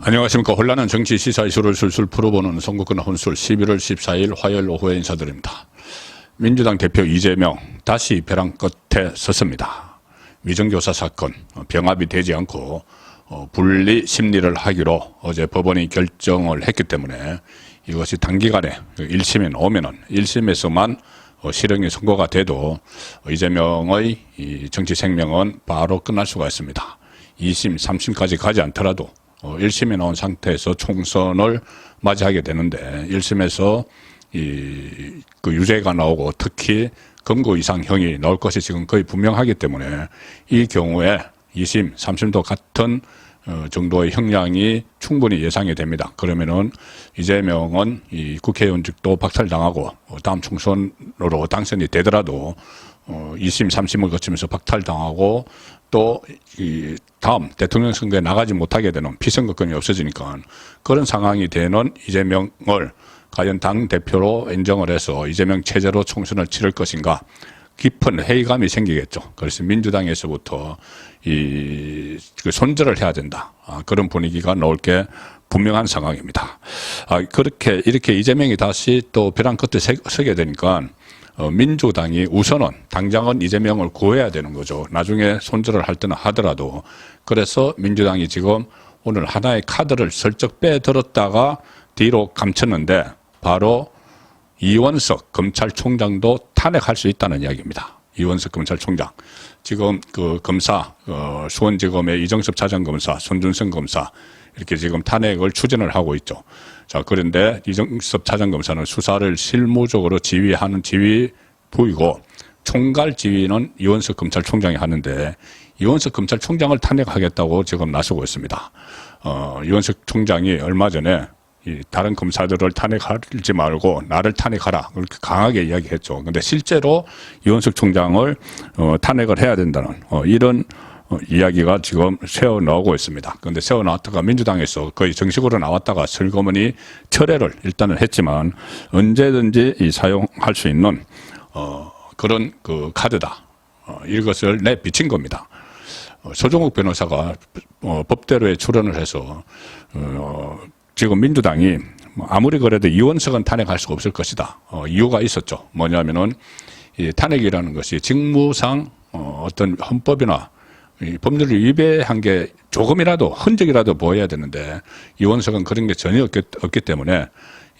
안녕하십니까. 혼란한 정치 시사 이슈를 술술 풀어보는 선거권 혼술 11월 14일 화요일 오후에 인사드립니다. 민주당 대표 이재명 다시 벼랑 끝에 섰습니다. 위정교사 사건 병합이 되지 않고 분리 심리를 하기로 어제 법원이 결정을 했기 때문에 이것이 단기간에 1심이 나오면은 1심에서만 실형이 선고가 돼도 이재명의 정치 생명은 바로 끝날 수가 있습니다. 2심, 3심까지 가지 않더라도 1심에 나온 상태에서 총선을 맞이하게 되는데 1심에서 그 유죄가 나오고 특히 금고 이상형이 나올 것이 지금 거의 분명하기 때문에 이 경우에 2심, 3심도 같은 정도의 형량이 충분히 예상이 됩니다. 그러면은 이재명은 이 국회의원직도 박탈당하고 다음 총선으로 당선이 되더라도 2심, 3심을 거치면서 박탈당하고 또 이 다음 대통령 선거에 나가지 못하게 되는 피선거권이 없어지니까 그런 상황이 되는 이재명을 과연 당 대표로 인정을 해서 이재명 체제로 총선을 치를 것인가 깊은 회의감이 생기겠죠. 그래서 민주당에서부터 그 손절을 해야 된다. 그런 분위기가 나올 게 분명한 상황입니다. 이렇게 이재명이 다시 또 벼랑 끝에 서게 되니까 민주당이 우선은 당장은 이재명을 구해야 되는 거죠. 나중에 손절을 할 때는 하더라도. 그래서 민주당이 지금 오늘 하나의 카드를 슬쩍 빼들었다가 뒤로 감췄는데 바로 이원석 검찰총장도 탄핵할 수 있다는 이야기입니다. 이원석 검찰총장. 지금 그 검사, 수원지검의 이정섭 차장검사, 손준성 검사 이렇게 지금 탄핵을 추진을 하고 있죠. 자, 그런데 이정섭 차장검사는 수사를 실무적으로 지휘하는 지휘부이고 총괄 지휘는 이원석 검찰총장이 하는데 이원석 검찰총장을 탄핵하겠다고 지금 나서고 있습니다. 이원석 총장이 얼마 전에 다른 검사들을 탄핵하지 말고 나를 탄핵하라 그렇게 강하게 이야기했죠. 근데 실제로 이원석 총장을 탄핵을 해야 된다는 이런 이야기가 지금 새어 나오고 있습니다. 그런데 새어 나왔다가 민주당에서 거의 정식으로 나왔다가 슬그머니 철회를 일단은 했지만 언제든지 사용할 수 있는 그런 그 카드다. 이것을 내비친 겁니다. 서종욱 변호사가 법대로에 출연을 해서 지금 민주당이 아무리 그래도 이원석은 탄핵할 수가 없을 것이다. 이유가 있었죠. 뭐냐면은 이 탄핵이라는 것이 직무상 어떤 헌법이나 이 법률을 위배한 게 조금이라도 흔적이라도 보여야 되는데 이원석은 그런 게 전혀 없기 때문에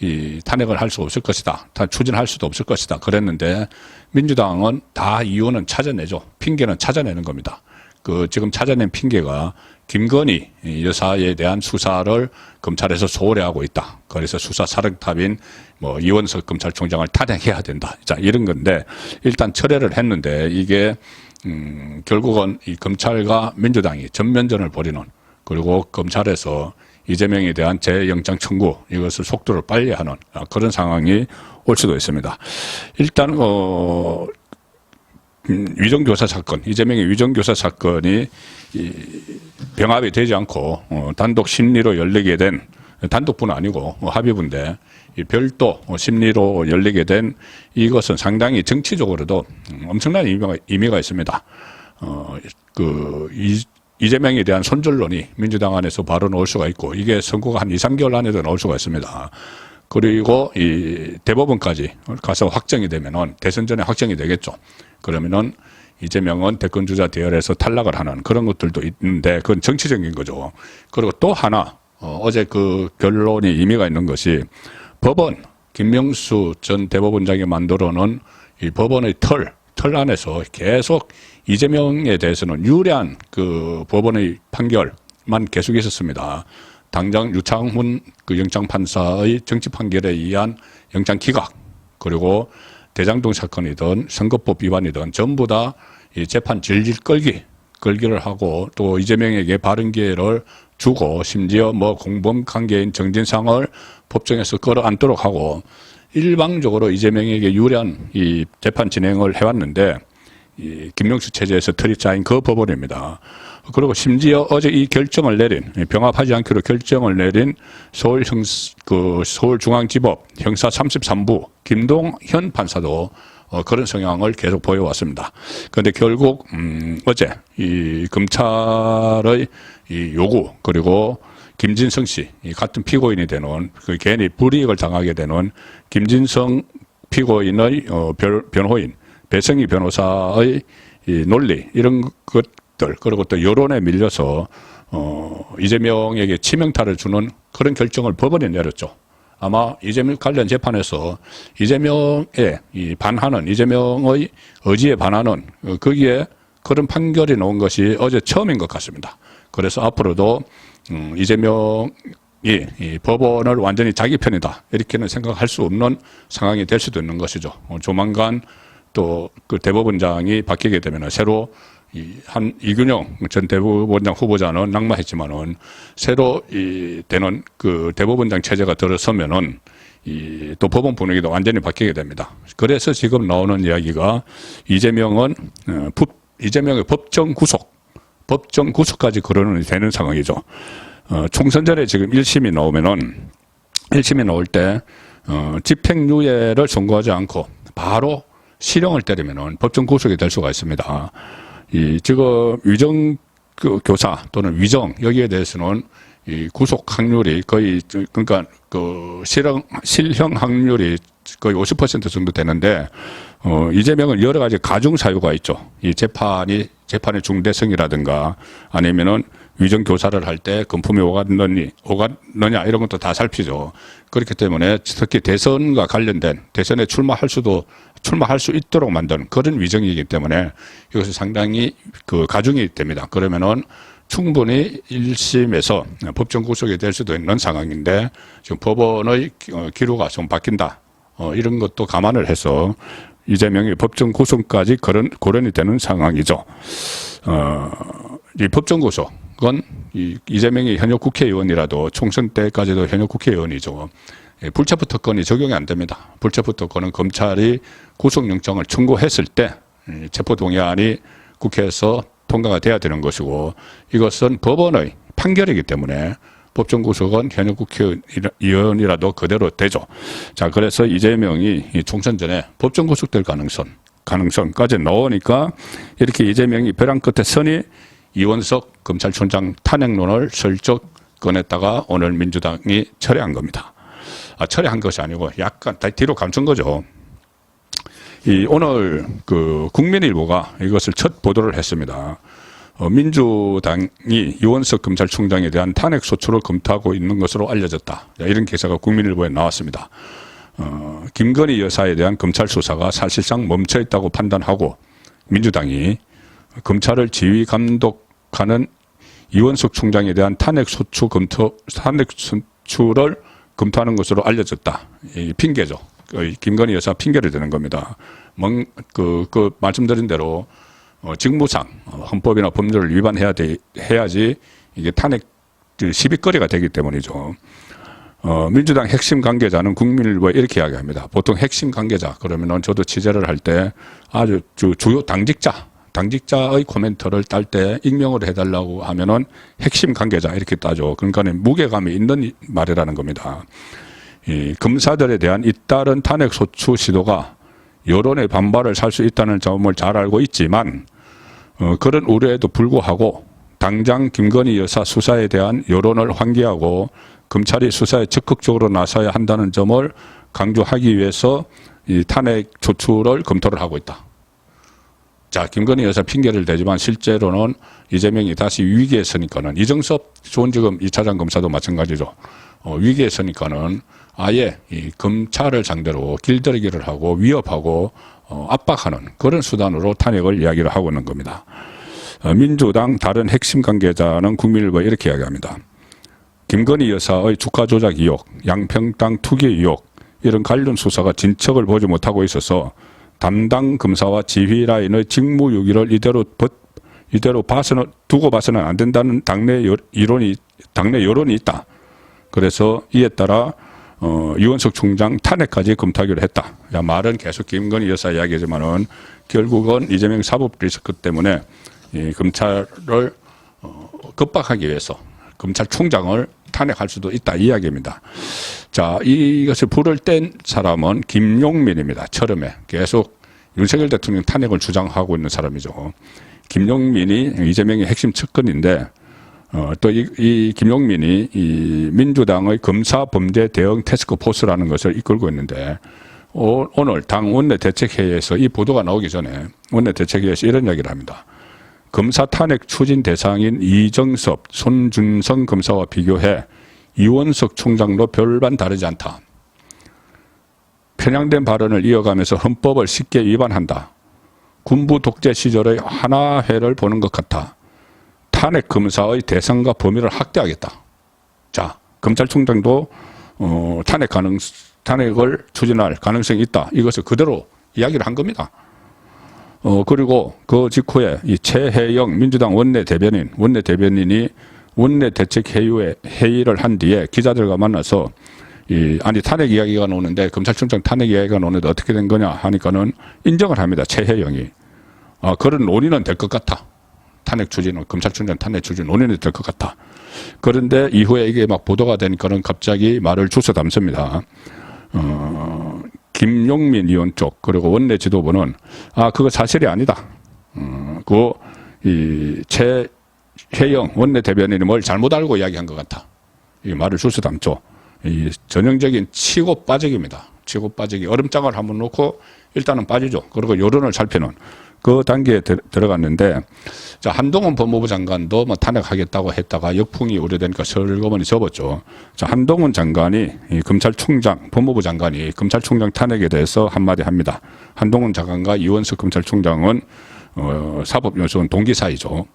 이 탄핵을 할 수 없을 것이다. 다 추진할 수도 없을 것이다. 그랬는데 민주당은 다 이유는 찾아내죠. 핑계는 찾아내는 겁니다. 지금 찾아낸 핑계가 김건희 여사에 대한 수사를 검찰에서 소홀히 하고 있다. 그래서 수사 사령탑인 이원석 검찰총장을 탄핵해야 된다. 자, 이런 건데 일단 철회를 했는데 이게 결국은 이 검찰과 민주당이 전면전을 벌이는 그리고 검찰에서 이재명에 대한 재영장 청구 이것을 속도를 빨리 하는 그런 상황이 올 수도 있습니다. 일단 위정교사 사건, 이재명의 위정교사 사건이 병합이 되지 않고 단독 심리로 열리게 된 단독뿐 아니고 합의부인데 별도 심리로 열리게 된 이것은 상당히 정치적으로도 엄청난 의미가 있습니다. 이재명에 대한 손절론이 민주당 안에서 바로 나올 수가 있고 이게 선거가 한 2, 3개월 안에도 나올 수가 있습니다. 그리고 이 대법원까지 가서 확정이 되면은 대선 전에 확정이 되겠죠. 그러면은 이재명은 대권주자 대열에서 탈락을 하는 그런 것들도 있는데 그건 정치적인 거죠. 그리고 또 하나 어제 그 결론이 의미가 있는 것이 법원 김명수 전 대법원장이 만들어 놓은 이 법원의 틀 안에서 계속 이재명에 대해서는 유리한 그 법원의 판결만 계속 있었습니다. 당장 유창훈 그 영장판사의 정치 판결에 의한 영장 기각 그리고 대장동 사건이든 선거법 위반이든 전부 다 이 재판 질질 끌기를 하고 또 이재명에게 바른 기회를 주고 심지어 공범 관계인 정진상을 법정에서 끌어안도록 하고 일방적으로 이재명에게 유리한 이 재판 진행을 해왔는데 이 김명수 체제에서 틀이 짜인 그 법원입니다. 그리고 심지어 어제 이 결정을 내린 병합하지 않기로 결정을 내린 서울중앙지법 형사 33부 김동현 판사도 그런 성향을 계속 보여왔습니다. 그런데 결국 어제 이 검찰의 이 요구 그리고 김진성 씨, 이 같은 피고인이 되는 그 괜히 불이익을 당하게 되는 김진성 피고인의 변호인 배성희 변호사의 이 논리 이런 것들 그리고 또 여론에 밀려서 이재명에게 치명타를 주는 그런 결정을 법원이 내렸죠. 아마 이재명 관련 재판에서 이재명의 반하는 이재명의 의지에 반하는 거기에 그런 판결이 나온 것이 어제 처음인 것 같습니다. 그래서 앞으로도 이재명이 이 법원을 완전히 자기 편이다 이렇게는 생각할 수 없는 상황이 될 수도 있는 것이죠. 조만간 또 그 대법원장이 바뀌게 되면 새로 이균영 전 대법원장 후보자는 낙마했지만은 새로 되는 그 대법원장 체제가 들어서면은 또 법원 분위기도 완전히 바뀌게 됩니다. 그래서 지금 나오는 이야기가 이재명의 법정 구속까지 거론이 되는 상황이죠. 총선 전에 지금 1심이 나오면은 1심이 나올 때 집행유예를 선고하지 않고 바로 실형을 때리면은 법정 구속이 될 수가 있습니다. 지금 위정 교사 또는 위정 여기에 대해서는 이 구속 확률이 거의 그러니까 그 실형 확률이 거의 50% 정도 되는데 이재명은 여러 가지 가중 사유가 있죠. 이 재판의 중대성이라든가 아니면은 위정 교사를 할 때 금품이 오갔느냐 이런 것도 다 살피죠. 그렇기 때문에 특히 대선과 관련된 대선에 출마할 수 있도록 만든 그런 위정이기 때문에 이것이 상당히 그 가중이 됩니다. 그러면은 충분히 1심에서 법정 구속이 될 수도 있는 상황인데 지금 법원의 기류가 좀 바뀐다. 이런 것도 감안을 해서 이재명이 법정 구속까지 고려이 되는 상황이죠. 이 법정 구속은 이재명이 현역 국회의원이라도 총선 때까지도 현역 국회의원이죠. 불체포 특권이 적용이 안 됩니다. 불체포 특권은 검찰이 구속영장을 청구했을 때 체포동의안이 국회에서 통과가 돼야 되는 것이고 이것은 법원의 판결이기 때문에 법정 구속은 현역 국회의원이라도 그대로 되죠. 자, 그래서 이재명이 총선 전에 법정 구속될 가능성까지 나오니까 이렇게 이재명이 벼랑 끝에 서니 이원석 검찰총장 탄핵론을 슬쩍 꺼냈다가 오늘 민주당이 철회한 겁니다. 철회한 것이 아니고 약간 뒤로 감춘 거죠. 오늘 그 국민일보가 이것을 첫 보도를 했습니다. 민주당이 이원석 검찰총장에 대한 탄핵 소추를 검토하고 있는 것으로 알려졌다. 이런 기사가 국민일보에 나왔습니다. 김건희 여사에 대한 검찰 수사가 사실상 멈춰 있다고 판단하고 민주당이 검찰을 지휘 감독하는 이원석 총장에 대한 탄핵 소추를 검토하는 것으로 알려졌다. 이 핑계죠. 김건희 여사 핑계를 대는 겁니다. 말씀드린 대로 직무상 헌법이나 법률을 위반해야지 이게 탄핵 시비거리가 되기 때문이죠. 민주당 핵심 관계자는 국민일보에 이렇게 이야기합니다. 보통 핵심 관계자 그러면은 저도 취재를 할 때 아주 주요 당직자의 코멘트를 딸 때 익명으로 해달라고 하면은 핵심 관계자 이렇게 따죠. 그러니까 무게감이 있는 말이라는 겁니다. 이 검사들에 대한 잇따른 탄핵 소추 시도가 여론의 반발을 살 수 있다는 점을 잘 알고 있지만 그런 우려에도 불구하고 당장 김건희 여사 수사에 대한 여론을 환기하고 검찰이 수사에 적극적으로 나서야 한다는 점을 강조하기 위해서 이 탄핵 조추를 검토를 하고 있다. 자, 김건희 여사 핑계를 대지만 실제로는 이재명이 다시 위기에 서니까는 이정섭 수원지검 2차장 검사도 마찬가지죠. 위기에 서니까는 아예 이 검찰을 상대로 길들이기를 하고 위협하고 압박하는 그런 수단으로 탄핵을 이야기를 하고 있는 겁니다. 민주당 다른 핵심 관계자는 국민일보에 이렇게 이야기합니다. 김건희 여사의 주가 조작 의혹, 양평 땅 투기 의혹 이런 관련 수사가 진척을 보지 못하고 있어서 담당 검사와 지휘 라인의 직무유기를 이대로 두고 봐서는 안 된다는 당내 여론이 있다. 그래서 이에 따라 이원석 총장 탄핵까지 검토하기로 했다. 말은 계속 김건희 여사 이야기지만은 결국은 이재명 사법 리스크 때문에 이 검찰을 겁박하기 위해서 검찰총장을 탄핵할 수도 있다 이 이야기입니다. 자, 이것을 불을 뗀 사람은 김용민입니다. 처음에 계속 윤석열 대통령 탄핵을 주장하고 있는 사람이죠. 김용민이 이재명의 핵심 측근인데 또 이 김용민이 이 민주당의 검사 범죄 대응 태스크포스라는 것을 이끌고 있는데 오늘 당 원내대책회의에서 이 보도가 나오기 전에 원내대책회의에서 이런 이야기를 합니다. 검사 탄핵 추진 대상인 이정섭, 손준성 검사와 비교해 이원석 총장도 별반 다르지 않다. 편향된 발언을 이어가면서 헌법을 쉽게 위반한다. 군부 독재 시절의 하나회를 보는 것 같아. 탄핵 검사의 대상과 범위를 확대하겠다. 자, 검찰총장도 탄핵을 추진할 가능성이 있다. 이것을 그대로 이야기를 한 겁니다. 그리고 그 직후에 이 최혜영 민주당 원내대변인이 원내대책회의를 한 뒤에 기자들과 만나서 아니 탄핵 이야기가 나오는데 검찰총장 탄핵 이야기가 나오는데 어떻게 된 거냐 하니까는 인정을 합니다. 최혜영이. 그런 논의는 될 것 같아. 탄핵 추진은 검찰총장 탄핵 추진 논의는 될 것 같아. 그런데 이후에 이게 막 보도가 되니까는 갑자기 말을 주워 담습니다. 김용민 의원 쪽 그리고 원내 지도부는 그거 사실이 아니다. 이 최혜영 원내 대변인이 뭘 잘못 알고 이야기한 것 같아. 이 말을 주워 담죠. 이 전형적인 치고 빠지기입니다. 치고 빠지기. 얼음장을 한번 놓고 일단은 빠지죠. 그리고 여론을 살피는 그 단계에 들어갔는데, 자, 한동훈 법무부 장관도 뭐 탄핵하겠다고 했다가 역풍이 우려되니까 설거머니 접었죠. 자, 한동훈 장관이 법무부 장관이 검찰총장 탄핵에 대해서 한마디 합니다. 한동훈 장관과 이원석 검찰총장은 사법연수원 동기 사이죠.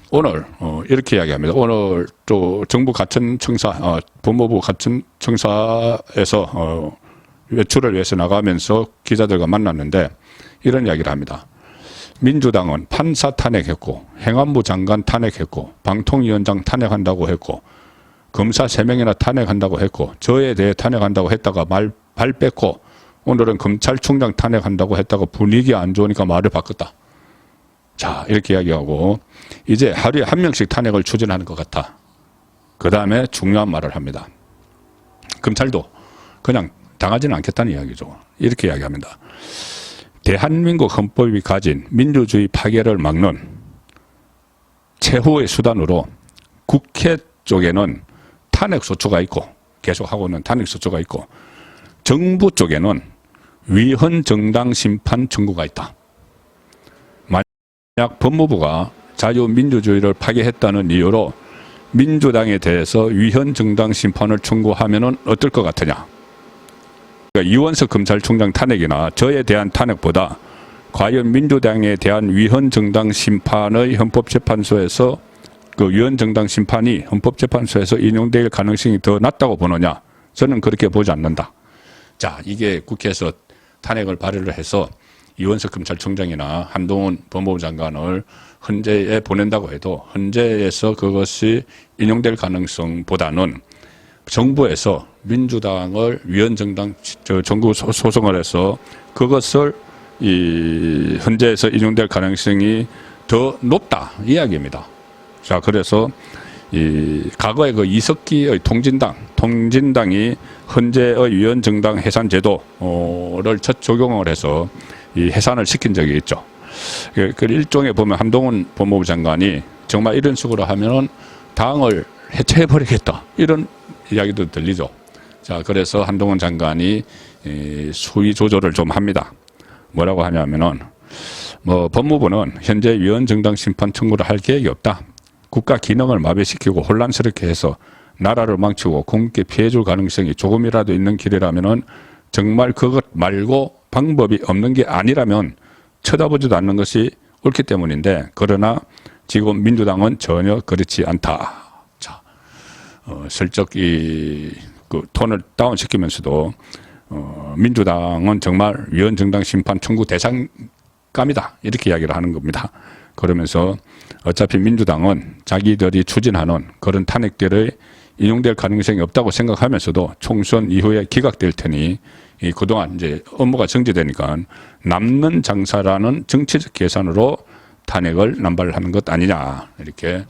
오늘 이렇게 이야기합니다. 오늘 또 정부 가천청사, 법무부 가천청사에서 외출을 위해서 나가면서 기자들과 만났는데 이런 이야기를 합니다. 민주당은 판사 탄핵했고 행안부 장관 탄핵했고 방통위원장 탄핵한다고 했고 검사 3명이나 탄핵한다고 했고 저에 대해 탄핵한다고 했다가 발 뺐고 오늘은 검찰총장 탄핵한다고 했다가 분위기 안 좋으니까 말을 바꿨다. 자, 이렇게 이야기하고 이제 하루에 1명씩 탄핵을 추진하는 것 같아. 그 다음에 중요한 말을 합니다. 검찰도 그냥 당하지는 않겠다는 이야기죠. 이렇게 이야기합니다. 대한민국 헌법이 가진 민주주의 파괴를 막는 최후의 수단으로 국회 쪽에는 탄핵소추가 있고 계속하고 있는 탄핵소추가 있고 정부 쪽에는 위헌정당 심판 청구가 있다. 만약 법무부가 자유민주주의를 파괴했다는 이유로 민주당에 대해서 위헌정당 심판을 청구하면 어떨 것 같으냐. 그러니까 이원석 검찰총장 탄핵이나 저에 대한 탄핵보다 과연 민주당에 대한 위헌정당 심판의 헌법재판소에서 그 위헌정당 심판이 헌법재판소에서 인용될 가능성이 더 낮다고 보느냐. 저는 그렇게 보지 않는다. 자, 이게 국회에서 탄핵을 발의를 해서 이원석 검찰총장이나 한동훈 법무부 장관을 헌재에 보낸다고 해도 헌재에서 그것이 인용될 가능성보다는 정부에서 민주당을 위헌정당 정부 소송을 해서 그것을 이 헌재에서 인용될 가능성이 더 높다 이야기입니다. 자, 그래서 이 과거에 그 이석기의 통진당이 헌재의 위헌정당 해산 제도를 첫 적용을 해서 이 해산을 시킨 적이 있죠. 그 일종의 보면 한동훈 법무부 장관이 정말 이런 식으로 하면은 당을 해체해버리겠다 이런 이야기도 들리죠. 자, 그래서 한동훈 장관이 수위 조절을 좀 합니다. 뭐라고 하냐면은 법무부는 현재 위헌정당 심판 청구를 할 계획이 없다. 국가 기능을 마비시키고 혼란스럽게 해서 나라를 망치고 국민께 피해줄 가능성이 조금이라도 있는 길이라면은 정말 그것 말고 방법이 없는 게 아니라면 쳐다보지도 않는 것이 옳기 때문인데, 그러나 지금 민주당은 전혀 그렇지 않다. 자, 슬쩍 그 톤을 다운시키면서도 민주당은 정말 위헌정당 심판 청구 대상감이다 이렇게 이야기를 하는 겁니다. 그러면서 어차피 민주당은 자기들이 추진하는 그런 탄핵들의 인용될 가능성이 없다고 생각하면서도 총선 이후에 기각될 테니 그동안 이제 업무가 정지되니까 남는 장사라는 정치적 계산으로 탄핵을 남발하는 것 아니냐 이렇게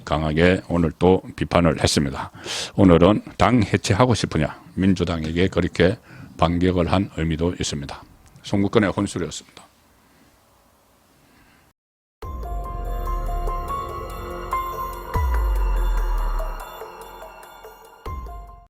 강하게 오늘 또 비판을 했습니다. 오늘은 당 해체하고 싶으냐 민주당에게 그렇게 반격을 한 의미도 있습니다. 송국근의 혼술이었습니다.